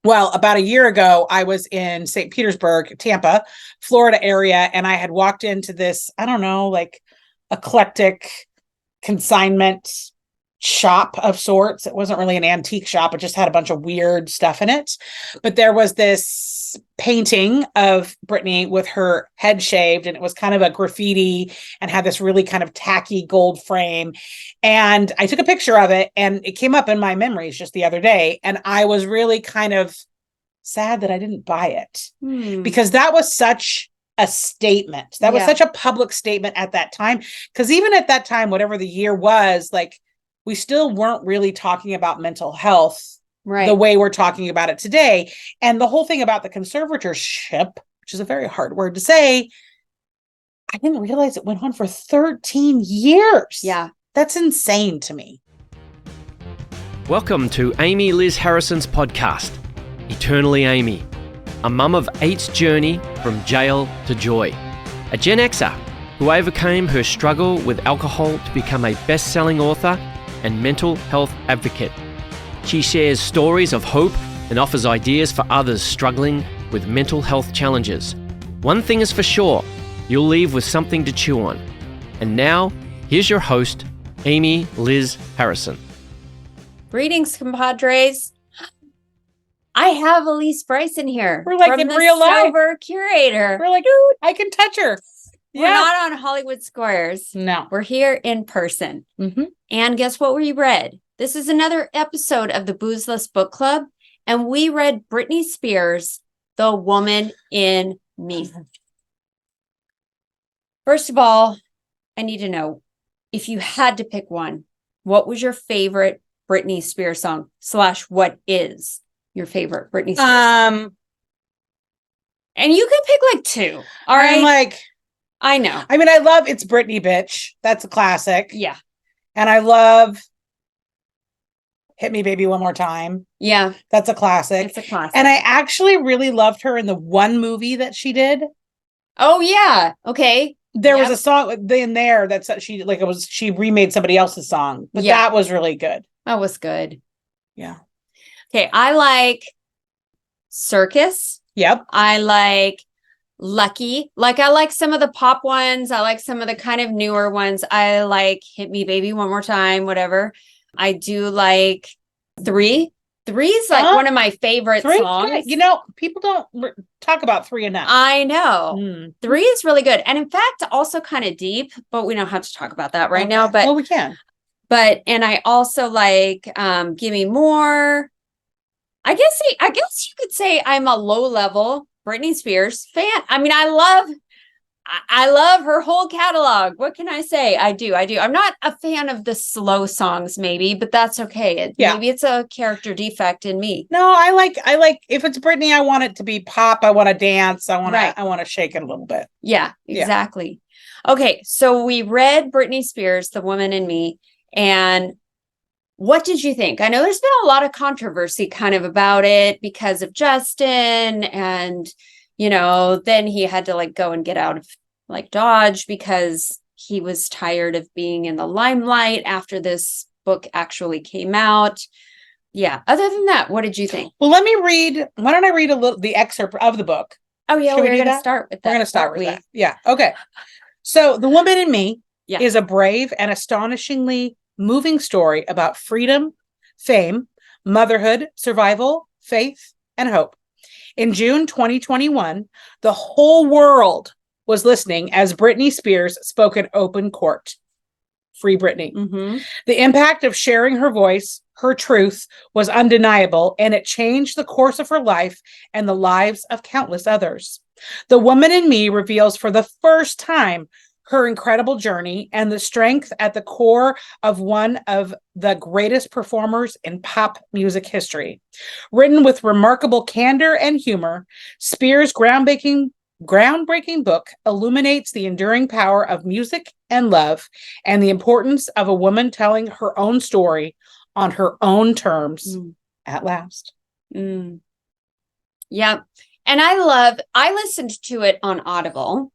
Well, about a year ago, I was in St. Petersburg, Tampa, Florida area, and I had walked into this, I don't know, like eclectic consignment shop of sorts. It wasn't really an antique shop. It just had a bunch of weird stuff in it. But there was this painting of Britney with her head shaved, and it was kind of a graffiti and had this really kind of tacky gold frame. And I took a picture of it, and it came up in my memories just the other day. And I was really kind of sad that I didn't buy it because that was such a statement. That was such a public statement at that time. Because even at that time, whatever the year was, like, we still weren't really talking about mental health the way we're talking about it today. And the whole thing about the conservatorship, which is a very hard word to say, I didn't realize it went on for 13 years. Yeah. That's insane to me. Welcome to Amy Liz Harrison's podcast, Eternally Amy, a mum of eight's journey from jail to joy, a Gen Xer who overcame her struggle with alcohol to become a best-selling author and mental health advocate. She shares stories of hope and offers ideas for others struggling with mental health challenges. One thing is for sure, you'll leave with something to chew on. And now, here's your host, Amy Liz Harrison. Greetings, compadres. I have Elise Bryson here. We're like in real life. Sober curator. We're like, dude, I can touch her. We're not on Hollywood Squares. No. We're here in person. Mm-hmm. And guess what we read? This is another episode of the Boozeless Book Club. And we read Britney Spears, The Woman in Me. First of all, I need to know, if you had to pick one, what was your favorite Britney Spears song / what is your favorite Britney Spears? And you could pick like two. All right. I know. I mean, I love It's Britney Bitch. That's a classic. Yeah. And I love Hit Me Baby One More Time. Yeah. That's a classic. It's a classic. And I actually really loved her in the one movie that she did. Oh, yeah. Okay. There was a song in there that's she remade somebody else's song, but that was really good. That was good. Yeah. Okay. I like Circus. Yep. I like Lucky. I like some of the pop ones. I like some of the kind of newer ones. I like Hit Me Baby One More Time, whatever. I do like Three. Three is one of my favorite songs. You know, people don't talk about Three enough. I know. Three is really good. And in fact, also kind of deep, but we don't have to talk about that right now. But we can. And I also like Give Me More. I guess you could say I'm a low level Britney Spears fan. I mean, I love her whole catalog. What can I say? I do. I'm not a fan of the slow songs, maybe, but that's okay. Maybe it's a character defect in me. No, I like if it's Britney, I want it to be pop. I want to dance. I want to shake it a little bit. Yeah, exactly. Yeah. Okay, so we read Britney Spears, The Woman in Me, and what did you think? I know there's been a lot of controversy kind of about it because of Justin, and then he had to go and get out of Dodge because he was tired of being in the limelight after this book actually came out. Yeah. Other than that, what did you think? Well, why don't I read the excerpt of the book? Oh yeah, we're going to start with that. We're going to start with that. Yeah. Okay. So The Woman in Me is a brave and astonishingly moving story about freedom, fame, motherhood, survival, faith, and hope. In June 2021, the whole world was listening as Britney Spears spoke in open court. Free Britney. Mm-hmm. The impact of sharing her voice, her truth, was undeniable, and it changed the course of her life and the lives of countless others. The Woman in Me reveals for the first time her incredible journey and the strength at the core of one of the greatest performers in pop music history. Written with remarkable candor and humor, Spears' groundbreaking book illuminates the enduring power of music and love and the importance of a woman telling her own story on her own terms at last. Yeah. And I listened to it on Audible.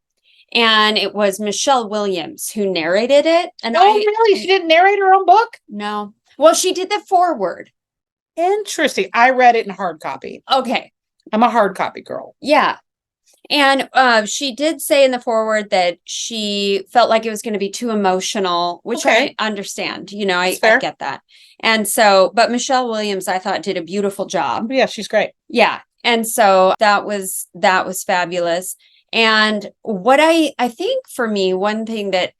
And it was Michelle Williams who narrated it. And really? She didn't narrate her own book? No. Well, she did the foreword. Interesting. I read it in hard copy. Okay. I'm a hard copy girl. Yeah. And she did say in the foreword that she felt like it was going to be too emotional, which I understand. You know, I get that. And so, but Michelle Williams, I thought, did a beautiful job. Yeah, she's great. Yeah. And so that was fabulous. And what I think for me, one thing that,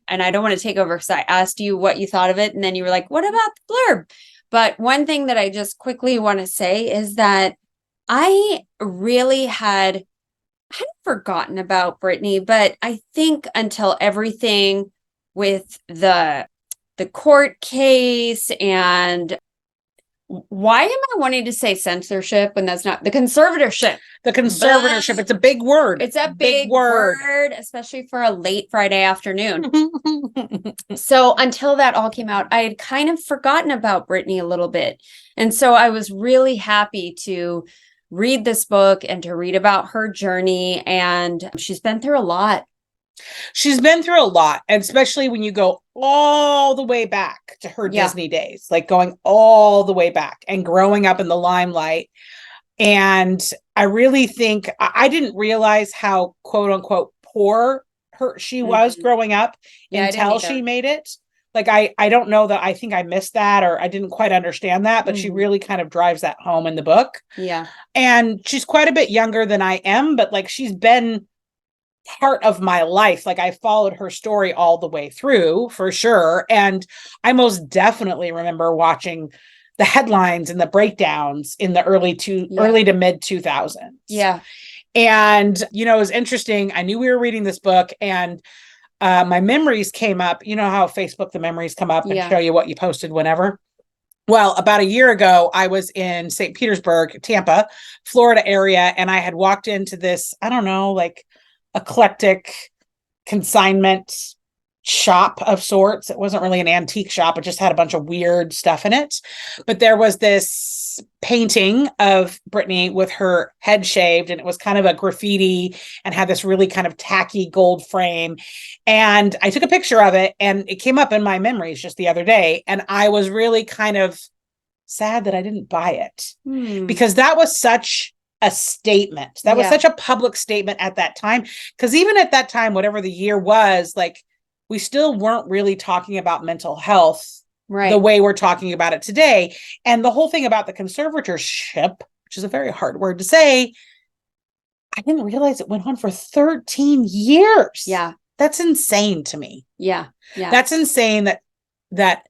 and I don't want to take over because I asked you what you thought of it, and then you were like, what about the blurb? But one thing that I just quickly want to say is that I really had forgotten about Britney, but I think until everything with the court case, and why am I wanting to say censorship when that's not the conservatorship? The conservatorship. It's a big word. It's a big word, especially for a late Friday afternoon. So until that all came out, I had kind of forgotten about Britney a little bit. And so I was really happy to read this book and to read about her journey. And she's been through a lot. She's been through a lot, and especially when you go all the way back to her Disney days, like going all the way back and growing up in the limelight. And I really think I didn't realize how quote unquote poor she was growing up until she made it. Like, I don't know that I think I missed that, or I didn't quite understand that, but she really kind of drives that home in the book. Yeah. And she's quite a bit younger than I am, but like, she's been part of my life. Like, I followed her story all the way through for sure. And I most definitely remember watching the headlines and the breakdowns in the early to mid 2000s. Yeah. And, you know, it was interesting. I knew we were reading this book, and my memories came up. You know how Facebook, the memories come up and show you what you posted whenever. Well, about a year ago, I was in St. Petersburg, Tampa, Florida area, and I had walked into this, I don't know, like eclectic consignment shop of sorts. It wasn't really an antique shop. It just had a bunch of weird stuff in it. But there was this painting of Britney with her head shaved, and it was kind of a graffiti and had this really kind of tacky gold frame. And I took a picture of it, and it came up in my memories just the other day. And I was really kind of sad that I didn't buy it because that was such a statement. That was such a public statement at that time. Because even at that time, whatever the year was, like, we still weren't really talking about mental health the way we're talking about it today. And the whole thing about the conservatorship, which is a very hard word to say, I didn't realize it went on for 13 years. Yeah. That's insane to me. Yeah. Yeah. That's insane that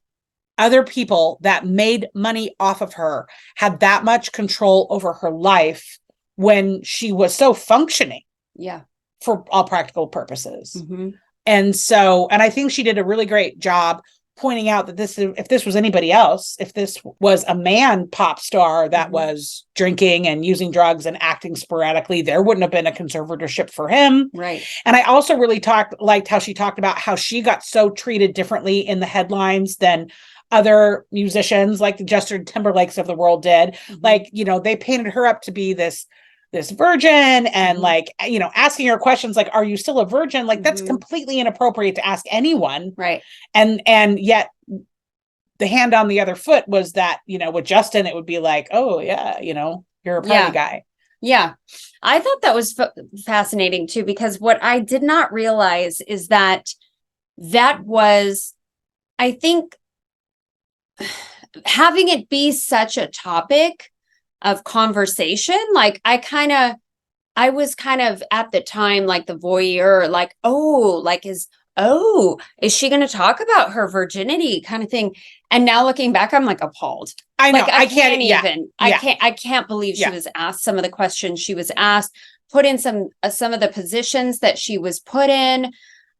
other people that made money off of her had that much control over her life when she was so functioning. Yeah. For all practical purposes. And so, and I think she did a really great job pointing out that if this was anybody else, if this was a man pop star that was drinking and using drugs and acting sporadically, there wouldn't have been a conservatorship for him. Right. And I also really liked how she talked about how she got so treated differently in the headlines than other musicians like the Justin Timberlakes of the world did. Like, you know, they painted her up to be this virgin and like, you know, asking her questions like, are you still a virgin? Like, that's completely inappropriate to ask anyone. Right. And yet the hand on the other foot was that, you know, with Justin, it would be like, oh yeah, you know, you're a party guy. Yeah. I thought that was fascinating too, because what I did not realize is that was, I think, having it be such a topic of conversation, like I was kind of at the time like the voyeur, like, is she going to talk about her virginity kind of thing? And now looking back, I'm like appalled. I know. Like, I can't believe she was asked some of the questions she was asked, put in some of the positions that she was put in.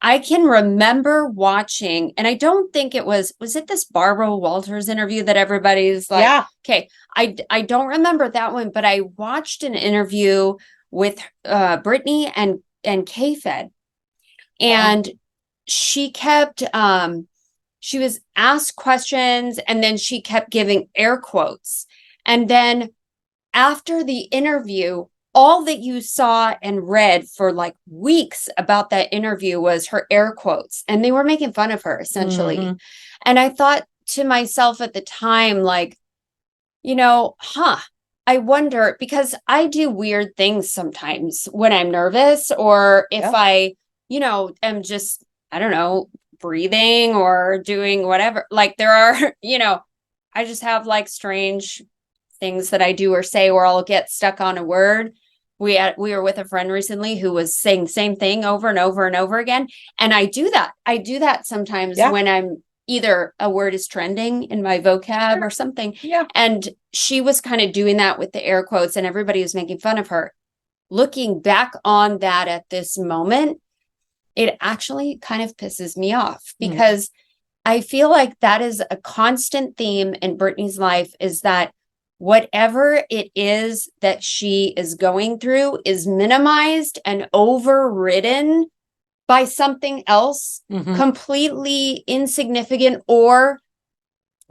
I can remember watching, and I don't think was it this Barbara Walters interview that everybody's like, okay, I don't remember that one, but I watched an interview with Britney and K-Fed, and she kept, she was asked questions, and then she kept giving air quotes. And then after the interview, all that you saw and read for like weeks about that interview was her air quotes, and they were making fun of her essentially. And I thought to myself at the time, like, I wonder, because I do weird things sometimes when I'm nervous, or if I, am just, I don't know, breathing or doing whatever. Like there are, I just have like strange things that I do or say where I'll get stuck on a word. We were with a friend recently who was saying the same thing over and over and over again. And I do that. I do that sometimes when I'm either a word is trending in my vocab or something. Yeah. And she was kind of doing that with the air quotes, and everybody was making fun of her. Looking back on that at this moment, it actually kind of pisses me off, because I feel like that is a constant theme in Britney's life, is that whatever it is that she is going through is minimized and overridden by something else completely insignificant or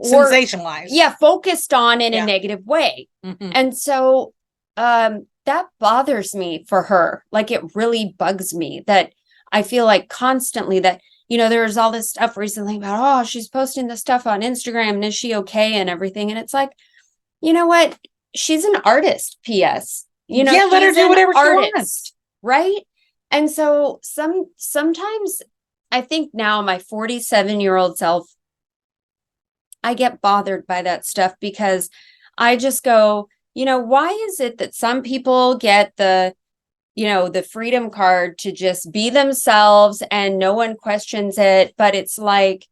sensationalized. Yeah, focused on in a negative way. And so that bothers me for her. Like, it really bugs me that I feel like constantly that, there's all this stuff recently about, she's posting this stuff on Instagram and is she okay and everything. And it's like, you know what? She's an artist, P.S. Let her do whatever she wants. Right? And so sometimes I think now my 47-year-old self, I get bothered by that stuff, because I just go, why is it that some people get the freedom card to just be themselves and no one questions it? But it's like,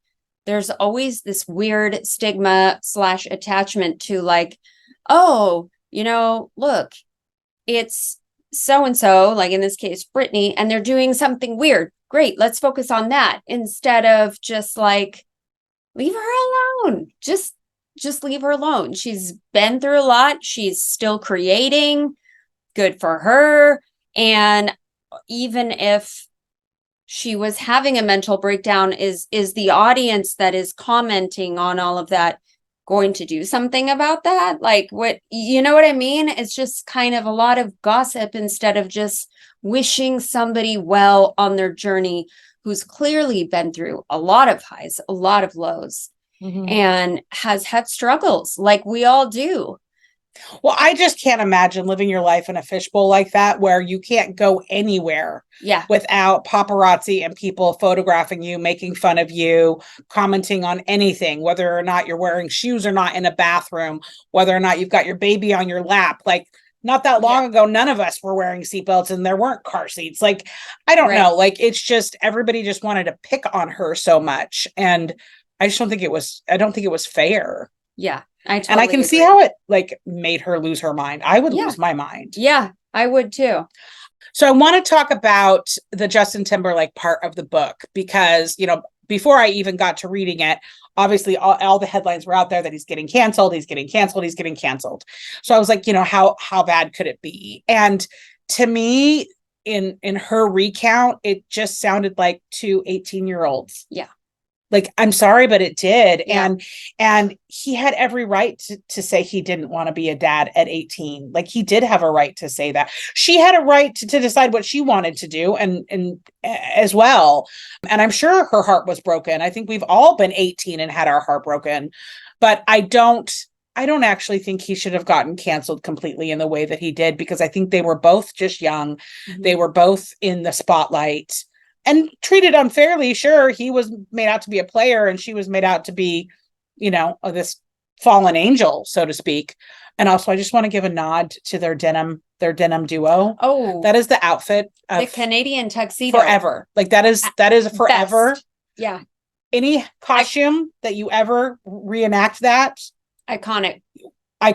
there's always this weird stigma / attachment to like, look, it's so-and-so, like in this case, Britney, and they're doing something weird. Great. Let's focus on that instead of just like, leave her alone. Just leave her alone. She's been through a lot. She's still creating. Good for her. And even if she was having a mental breakdown, is the audience that is commenting on all of that going to do something about that? Like, what, you know what I mean? It's just kind of a lot of gossip instead of just wishing somebody well on their journey, who's clearly been through a lot of highs, a lot of lows, and has had struggles like we all do. Well, I just can't imagine living your life in a fishbowl like that, where you can't go anywhere without paparazzi and people photographing you, making fun of you, commenting on anything, whether or not you're wearing shoes or not in a bathroom, whether or not you've got your baby on your lap. Like, not that long ago, none of us were wearing seatbelts and there weren't car seats. Like, I don't know. Like, it's just, everybody just wanted to pick on her so much. And I just don't think it was fair. Yeah. I can see how it like made her lose her mind. I would lose my mind. Yeah, I would too. So I want to talk about the Justin Timberlake part of the book, because, before I even got to reading it, obviously all the headlines were out there that he's getting canceled. So I was like, how bad could it be? And to me, in her recount, it just sounded like two 18-year-olds. Yeah. Like, I'm sorry, but it did. Yeah. And he had every right to say he didn't want to be a dad at 18. Like, he did have a right to say that. She had a right to decide what she wanted to do and as well. And I'm sure her heart was broken. I think we've all been 18 and had our heart broken, but I don't actually think he should have gotten canceled completely in the way that he did, because I think they were both just young. They were both in the spotlight and treated unfairly. Sure, he was made out to be a player and she was made out to be, this fallen angel, so to speak. And also, I just want to give a nod to their denim duo. Oh, that is the outfit of the Canadian tuxedo forever. Like, that is forever. Best. Yeah. Any costume that you ever reenact that. Iconic. I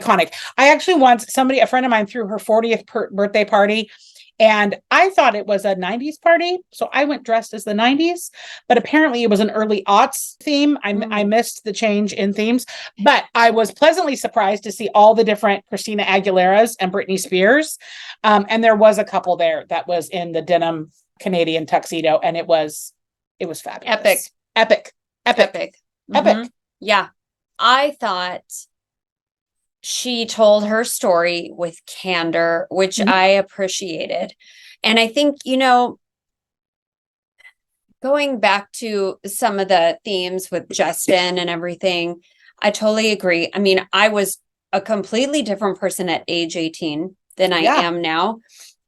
actually once, a friend of mine threw her 40th birthday party, and I thought it was a 90s party. So I went dressed as the 90s, but apparently it was an early aughts theme. I missed the change in themes, but I was pleasantly surprised to see all the different Christina Aguileras and Britney Spears. And there was a couple there that was in the denim Canadian tuxedo, and it was fabulous. Epic. Yeah. I thought she told her story with candor, which I appreciated. And I think, going back to some of the themes with Justin and everything, I totally agree. I mean, I was a completely different person at age 18 than I am now.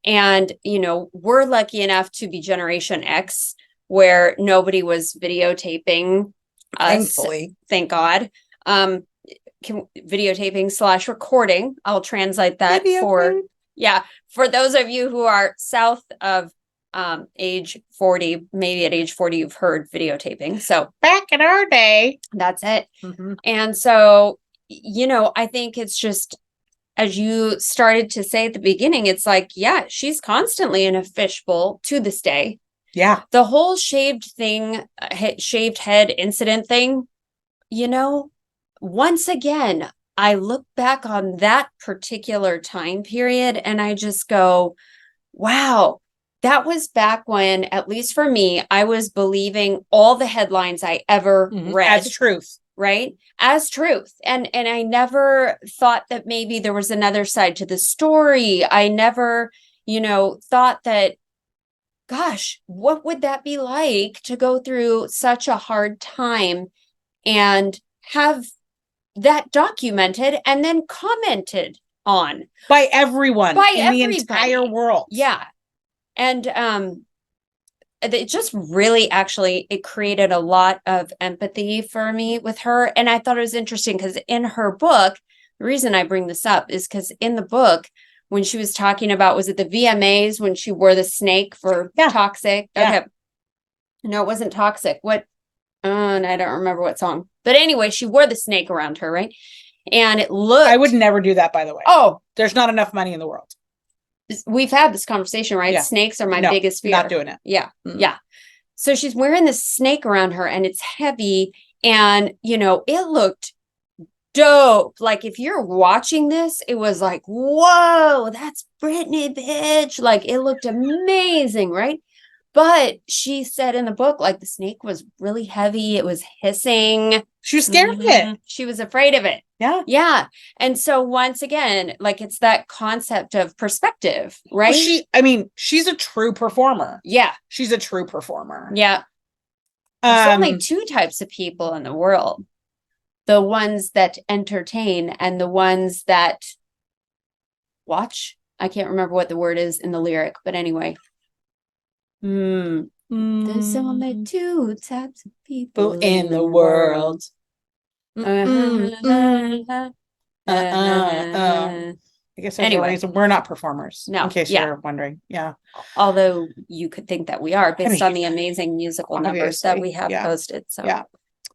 And, we're lucky enough to be Generation X, where nobody was videotaping us. Thankfully. Thank God. Videotaping / recording. I'll translate that for those of you who are south of age 40, maybe at age 40, you've heard videotaping. So back in our day, that's it. Mm-hmm. And so, I think it's just, as you started to say at the beginning, it's like, she's constantly in a fishbowl to this day. Yeah. The whole shaved head incident thing, once again, I look back on that particular time period and I just go, wow, that was back when, at least for me, I was believing all the headlines I ever read. As truth. Right? As truth. And I never thought that maybe there was another side to the story. I never, thought that, gosh, what would that be like to go through such a hard time and have that documented and then commented on by everyone in the entire world. Yeah. And it just really it created a lot of empathy for me with her. And I thought it was interesting because in her book, the reason I bring this up is because in the book, when she was talking about, was it the VMAs when she wore the snake for Toxic? Yeah. Okay. No, it wasn't Toxic. What? And I don't remember what song. But anyway, she wore the snake around her, right? And it looked... I would never do that, by the way. Oh. There's not enough money in the world. We've had this conversation, right? Yeah. Snakes are my biggest fear. Not doing it. Yeah. Mm-hmm. Yeah. So she's wearing this snake around her and it's heavy. And, it looked dope. Like if you're watching this, it was like, whoa, that's Britney, bitch. Like it looked amazing, right? But she said in the book, like the snake was really heavy. It was hissing. She was scared of it. She was afraid of it. Yeah. Yeah. And so once again, like it's that concept of perspective, right? Well, she's a true performer. Yeah. She's a true performer. Yeah. There's only two types of people in the world. The ones that entertain and the ones that watch. I can't remember what the word is in the lyric, but anyway. There's only two types of people in the world. I guess there's a reason we're not performers. No, in case you're wondering. Yeah. Although you could think that we are based on the amazing musical numbers that we have posted. So yeah.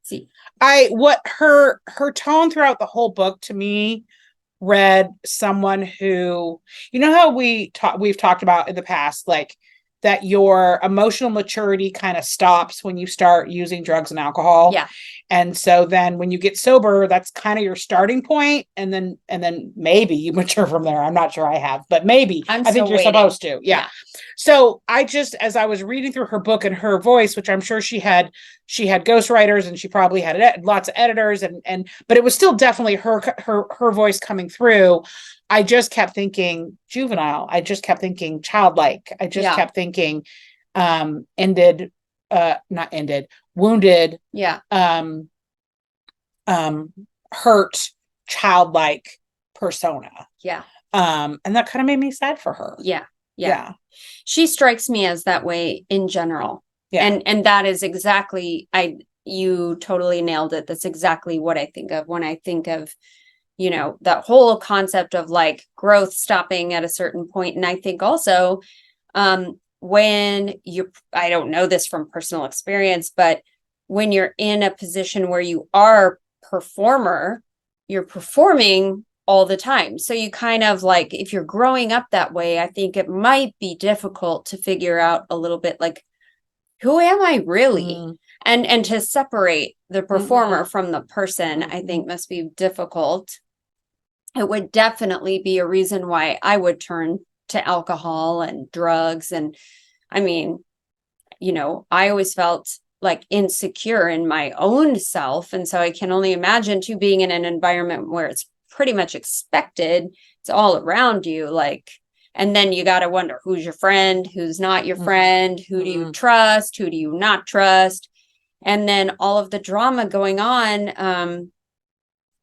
See. Her tone throughout the whole book to me read someone who, how we've talked about in the past, like that your emotional maturity kind of stops when you start using drugs and alcohol. Yeah. And so then when you get sober, that's kind of your starting point. And then maybe you mature from there. I'm not sure I have, but maybe I think you're supposed to. Yeah. So I just, as I was reading through her book and her voice, which I'm sure she had ghostwriters and she probably had lots of editors but it was still definitely her voice coming through. I just kept thinking juvenile. I just kept thinking childlike. I just kept thinking wounded. Yeah. Hurt, childlike persona. Yeah. And that kind of made me sad for her. Yeah. Yeah. She strikes me as that way in general. Yeah. And that is exactly, you totally nailed it. That's exactly what I think of when I think of, that whole concept of like growth stopping at a certain point. And I think also, when I don't know this from personal experience, but when you're in a position where you are performer, you're performing all the time. So you kind of like, if you're growing up that way, I think it might be difficult to figure out a little bit like, who am I really? Mm. And to separate the performer from the person, I think must be difficult. It would definitely be a reason why I would turn to alcohol and drugs. And I mean, I always felt like insecure in my own self. And so I can only imagine too, being in an environment where it's pretty much expected, it's all around you, like, and then you got to wonder who's your friend, who's not your friend, who do you trust, who do you not trust? And then all of the drama going on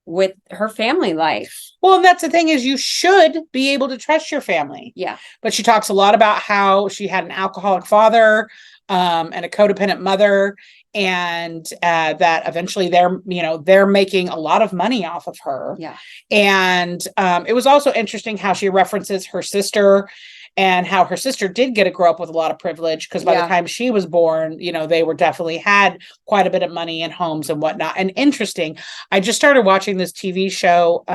with her family life. Well, and that's the thing is you should be able to trust your family. Yeah. But she talks a lot about how she had an alcoholic father and a codependent mother, and that eventually they're making a lot of money off of her. Yeah. And it was also interesting how she references her sister and how her sister did get to grow up with a lot of privilege, because by the time she was born, they were definitely had quite a bit of money and homes and whatnot. And interesting, I just started watching this TV show,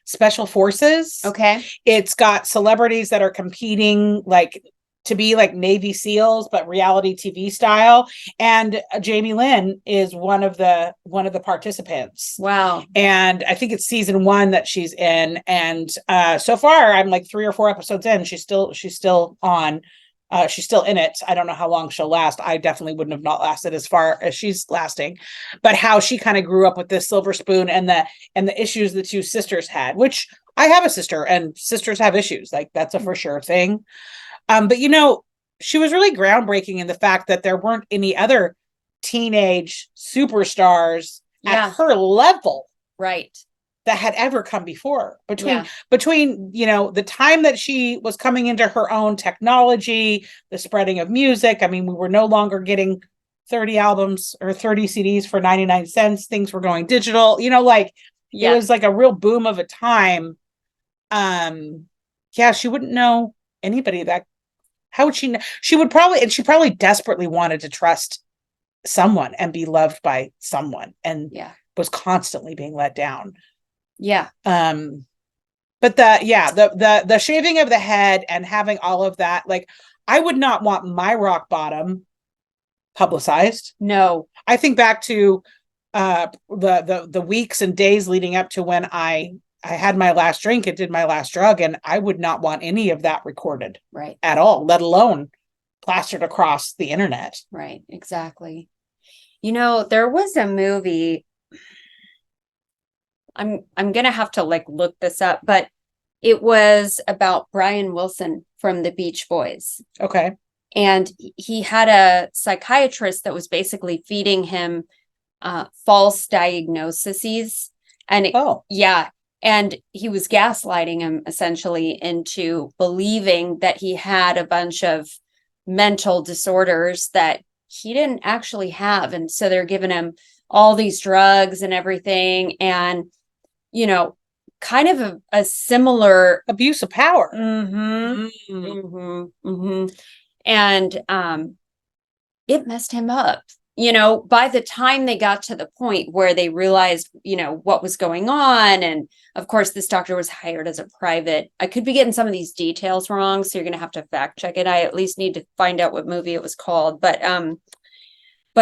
Special Forces. Okay. It's got celebrities that are competing like to be like Navy SEALs, but reality TV style. And Jamie Lynn is one of the participants. Wow. And I think it's season 1 that she's in. And so far I'm like 3 or 4 episodes in. She's still on. She's still in it. I don't know how long she'll last. I definitely wouldn't have not lasted as far as she's lasting, but how she kind of grew up with this silver spoon and the issues the 2 sisters had, which I have a sister and sisters have issues. Like that's a for sure thing. But she was really groundbreaking in the fact that there weren't any other teenage superstars at her level. Right. That had ever come before between the time that she was coming into her own technology, the spreading of music. I mean, we were no longer getting 30 albums or 30 CDs for 99 cents. Things were going digital, it was like a real boom of a time. She wouldn't know anybody that, how would she know? She probably desperately wanted to trust someone and be loved by someone, and was constantly being let down. Yeah. But the shaving of the head and having all of that, like I would not want my rock bottom publicized. No. I think back to the weeks and days leading up to when I had my last drink and did my last drug, and I would not want any of that recorded. Right. At all, let alone plastered across the internet. Right. Exactly. There was a movie, I'm going to have to look this up, but it was about Brian Wilson from the Beach Boys. Okay. And he had a psychiatrist that was basically feeding him false diagnoses. And and he was gaslighting him essentially into believing that he had a bunch of mental disorders that he didn't actually have. And so they're giving him all these drugs and everything. And, kind of a similar abuse of power. Mm-hmm. Mm-hmm. Mm-hmm. And it messed him up. By the time they got to the point where they realized, what was going on. And of course, this doctor was hired as a private. I could be getting some of these details wrong, so you're going to have to fact check it. I at least need to find out what movie it was called. But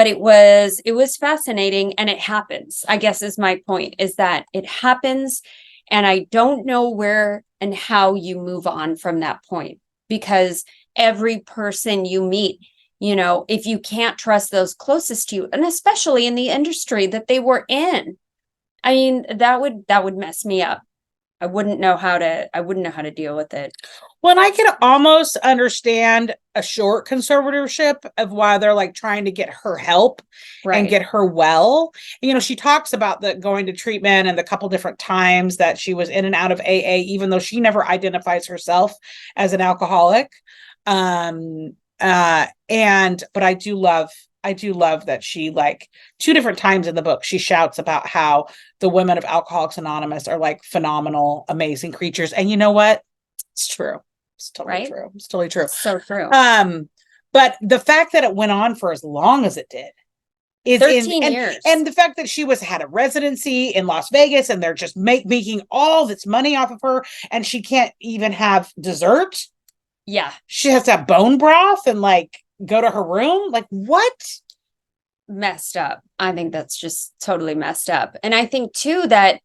it was fascinating, and it happens, I guess is my point, is that it happens. And I don't know where and how you move on from that point, because every person you meet, if you can't trust those closest to you, and especially in the industry that they were in, I mean, that would mess me up. I wouldn't know how to deal with it. Well, and I can almost understand a short conservatorship of why they're like trying to get her help and get her well. She talks about the going to treatment and the couple different times that she was in and out of AA, even though she never identifies herself as an alcoholic. But I do love that she, like, 2 different times in the book, she shouts about how the women of Alcoholics Anonymous are like phenomenal, amazing creatures. And you know what? It's true. It's totally true. It's totally true. So true. But the fact that it went on for as long as it did is 13 years. And the fact that she had a residency in Las Vegas and they're just making all this money off of her, and she can't even have dessert. Yeah. She has to have bone broth and go to her room. Like, what? Messed up. I think that's just totally messed up. And I think too that,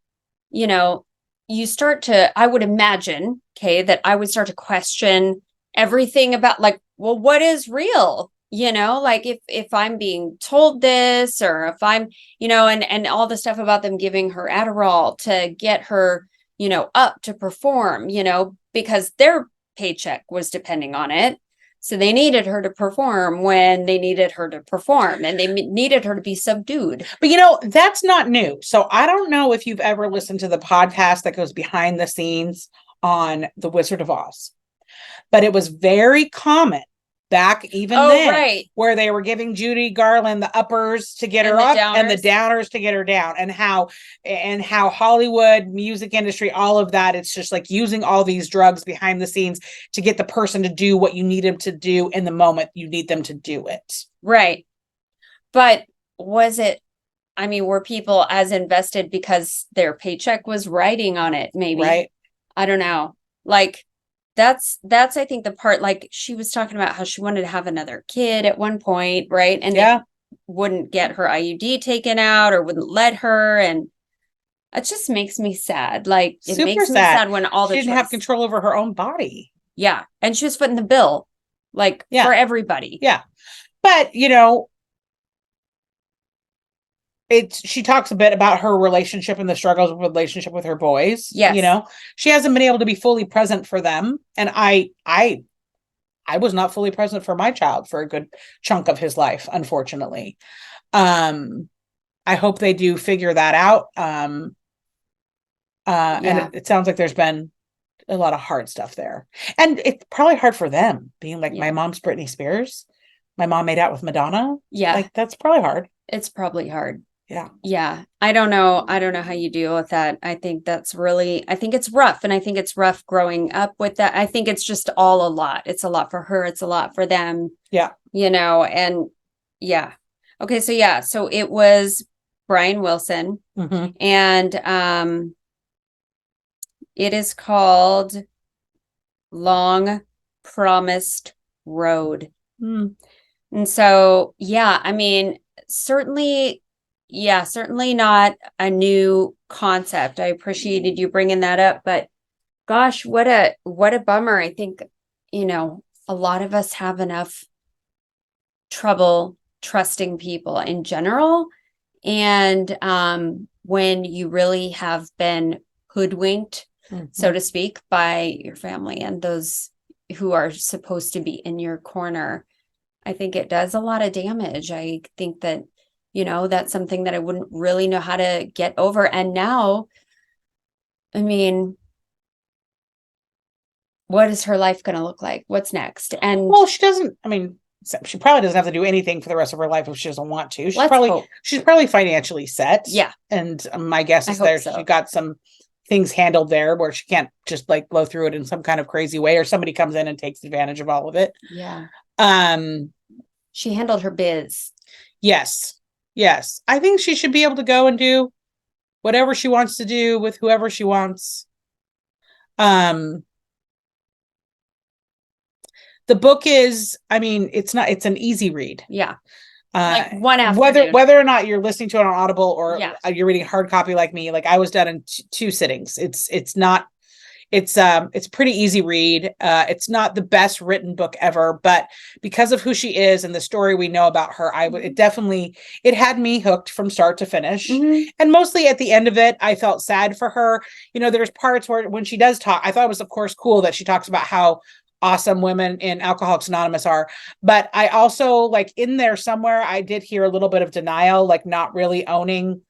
you start to, I would imagine, that I would start to question everything about well, what is real? If I'm being told this, or if I'm, and all the stuff about them giving her Adderall to get her, up to perform, because their paycheck was depending on it. So they needed her to perform when they needed her to perform, and they needed her to be subdued. But that's not new. So I don't know if you've ever listened to the podcast that goes behind the scenes on The Wizard of Oz, but it was very common back even then, right, where they were giving Judy Garland the uppers to get her up and the downers to get her down, and how Hollywood, music industry, all of that, it's just like using all these drugs behind the scenes to get the person to do what you need them to do in the moment you need them to do it. Right. But were people as invested because their paycheck was riding on it? Maybe. Right. I don't know. Like, that's I think the part, like, she was talking about how she wanted to have another kid at one point, right? And they wouldn't get her IUD taken out or wouldn't let her, and it just makes me sad. Like, it Super makes me sad when she didn't have control over her own body. Yeah. And she was footing the bill, like, for everybody. Yeah. But she talks a bit about her relationship and the struggles of relationship with her boys. Yes. She hasn't been able to be fully present for them. And I was not fully present for my child for a good chunk of his life, unfortunately. I hope they do figure that out. And it sounds like there's been a lot of hard stuff there. And it's probably hard for them being like, my mom's Britney Spears. My mom made out with Madonna. Yeah. Like, that's probably hard. It's probably hard. Yeah. Yeah. I don't know how you deal with that. I think it's rough. And I think it's rough growing up with that. I think it's just all a lot. It's a lot for her. It's a lot for them. Yeah. And yeah. Okay. So it was Brian Wilson, and it is called Long Promised Road. And so, certainly not a new concept. I appreciated you bringing that up, but gosh, what a bummer. I think, a lot of us have enough trouble trusting people in general. And when you really have been hoodwinked, so to speak, by your family and those who are supposed to be in your corner, I think it does a lot of damage. I think that, that's something that I wouldn't really know how to get over. And now, what is her life going to look like? What's next? And she probably doesn't have to do anything for the rest of her life if she doesn't want to. She's probably financially set. Yeah. And my guess is she got some things handled there where she can't just like blow through it in some kind of crazy way, or somebody comes in and takes advantage of all of it. Yeah. She handled her biz. Yes. I think she should be able to go and do whatever she wants to do with whoever she wants. The book is, it's an easy read. Yeah. Like one afternoon. Whether or not you're listening to it on Audible or you're reading hard copy like me, like I was done in 2 sittings. It's pretty easy read. It's not the best written book ever, but because of who she is and the story we know about her, it had me hooked from start to finish. And mostly at the end of it, I felt sad for her. There's parts where when she does talk, I thought it was of course cool that she talks about how awesome women in Alcoholics Anonymous are. But I also, like, in there somewhere, I did hear a little bit of denial, like not really owning.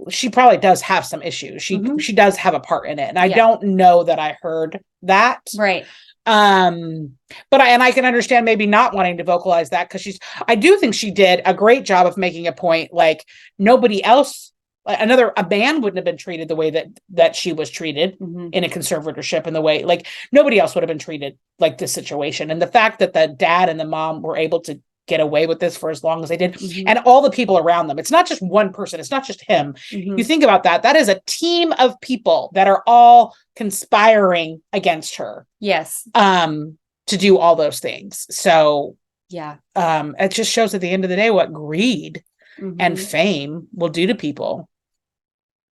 She probably does have some issues. She does have a part in it. And I don't know that I heard that. Right. But I can understand maybe not wanting to vocalize that, because I do think she did a great job of making a point, like nobody else, a man wouldn't have been treated the way that she was treated in a conservatorship, in the way, like nobody else would have been treated like this situation. And the fact that the dad and the mom were able to get away with this for as long as they did, and all the people around them, it's not just one person, it's not just him. You think about that is a team of people that are all conspiring against her. Yes. To do all those things. So yeah. It just shows at the end of the day what greed and fame will do to people.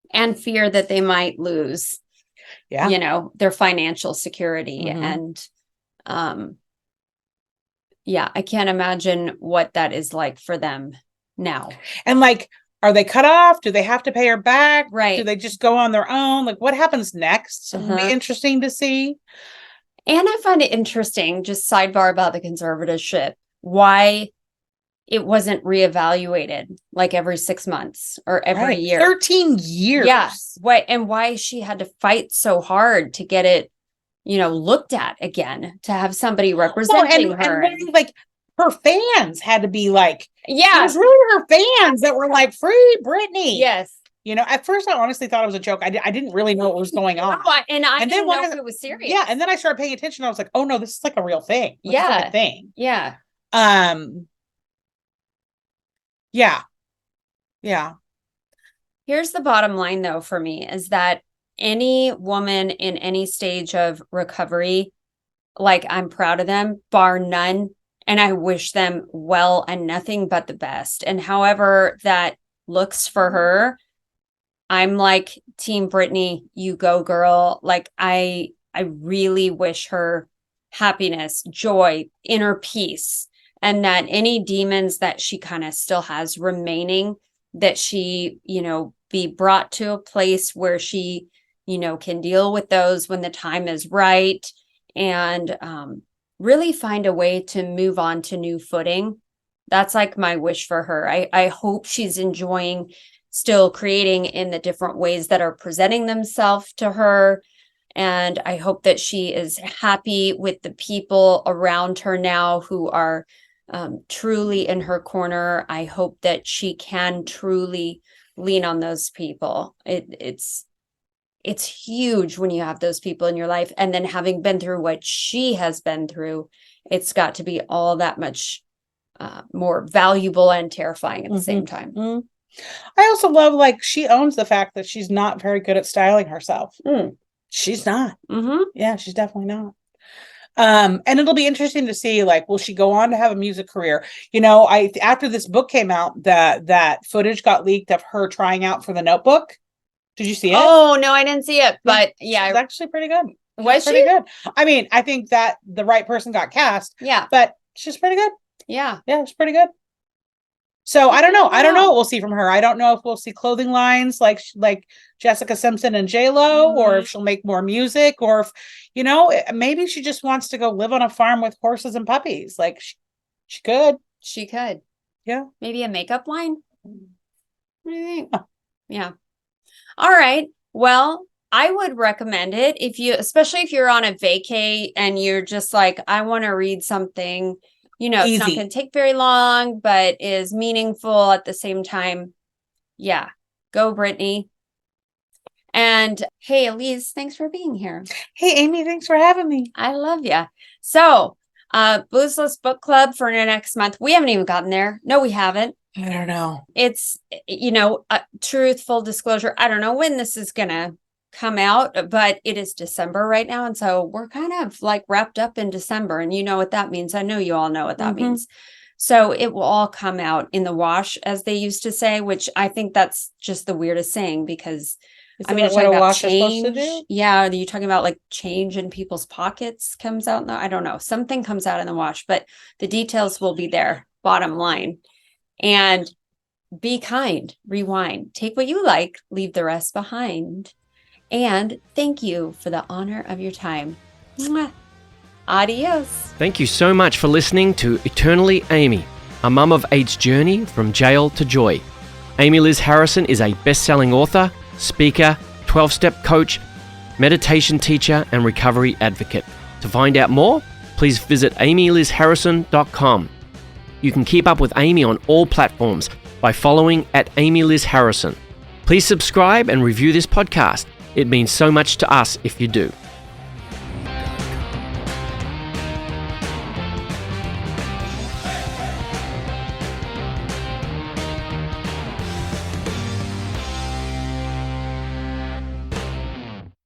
And fear that they might lose, their financial security. And, I can't imagine what that is like for them now. And like, are they cut off? Do they have to pay her back? Right. Do they just go on their own? Like, what happens next? It'll be interesting to see. And I find it interesting, just sidebar about the conservatorship, why it wasn't reevaluated like every 6 months or every year. 13 years. Yes. Why she had to fight so hard to get it, looked at again, to have somebody representing her. And like her fans had to be like, yeah, it was really her fans that were like, free Britney. Yes. At first I honestly thought it was a joke. I didn't really know what was going on. And I didn't know if it was serious. Yeah. And then I started paying attention. I was like, oh no, this is like a real thing. This is like a thing. Yeah. Yeah. Yeah. Here's the bottom line, though, for me, is that any woman in any stage of recovery, like, I'm proud of them, bar none. And I wish them well and nothing but the best. And however that looks for her, I'm like, Team Britney, you go, girl. Like, I really wish her happiness, joy, inner peace, and that any demons that she kind of still has remaining, that she, be brought to a place where she, can deal with those when the time is right, and really find a way to move on to new footing. That's like my wish for her. I hope she's enjoying still creating in the different ways that are presenting themselves to her. And I hope that she is happy with the people around her now who are truly in her corner. I hope that she can truly lean on those people. It's huge when you have those people in your life. And then having been through what she has been through, it's got to be all that much more valuable and terrifying at the same time. Mm-hmm. I also love, like, she owns the fact that she's not very good at styling herself. She's not. Mm-hmm. Yeah, she's definitely not. And it'll be interesting to see, like, will she go on to have a music career? After this book came out, that footage got leaked of her trying out for The Notebook. Did you see it? Oh, no, I didn't see it, but yeah. It's actually pretty good. Was she? Pretty good. I mean, I think that the right person got cast. Yeah. But she's pretty good. Yeah. Yeah, it's pretty good. So I don't know. I don't know what we'll see from her. I don't know if we'll see clothing lines like Jessica Simpson and J-Lo, or if she'll make more music, or if, maybe she just wants to go live on a farm with horses and puppies. Like, she could. She could. Yeah. Maybe a makeup line. What do you think? Yeah. All right. Well, I would recommend it especially if you're on a vacay and you're just like, I want to read something, it's not going to take very long, but is meaningful at the same time. Yeah. Go, Britney. And hey, Elise, thanks for being here. Hey, Amy, thanks for having me. I love you. So, Boozeless Book Club for next month. We haven't even gotten there. No, we haven't. I don't know. It's, truthful disclosure. I don't know when this is going to come out, but it is December right now. And so we're kind of like wrapped up in December, and you know what that means. I know you all know what that means. So it will all come out in the wash, as they used to say, which I think that's just the weirdest saying, because you're talking about change. Yeah. Are you talking about like change in people's pockets comes out? I don't know. Something comes out in the wash, but the details will be there. Bottom line. And be kind, rewind, take what you like, leave the rest behind. And thank you for the honor of your time. Mwah. Adios. Thank you so much for listening to Eternally Amy, a mum of eight's journey from jail to joy. Amy Liz Harrison is a best-selling author, speaker, 12-step coach, meditation teacher, and recovery advocate. To find out more, please visit amylizharrison.com. You can keep up with Amy on all platforms by following @AmyLizHarrison. Please subscribe and review this podcast. It means so much to us if you do.